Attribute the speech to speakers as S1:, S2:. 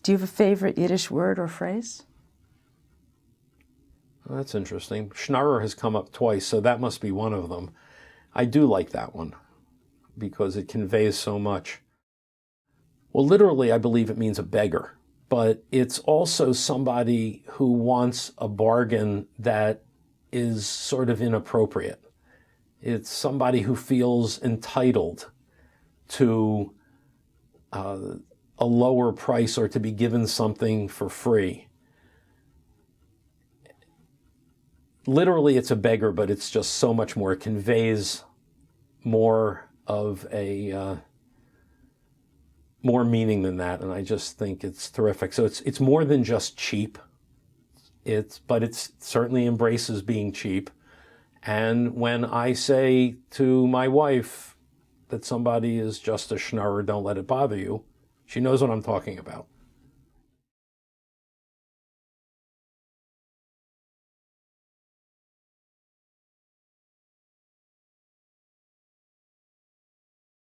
S1: Do you have a favorite Yiddish word or phrase?
S2: Well, that's interesting. Shnorrer has come up twice, so that must be one of them. I do like that one because it conveys so much. Well, literally, I believe it means a beggar, but it's also somebody who wants a bargain that is sort of inappropriate. It's somebody who feels entitled to a lower price or to be given something for free. Literally, it's a beggar, but it's just so much more. It conveys more of a more meaning than that, and I just think it's terrific. So it's more than just cheap. But it certainly embraces being cheap. And when I say to my wife that somebody is just a schnorrer, don't let it bother you, she knows what I'm talking about.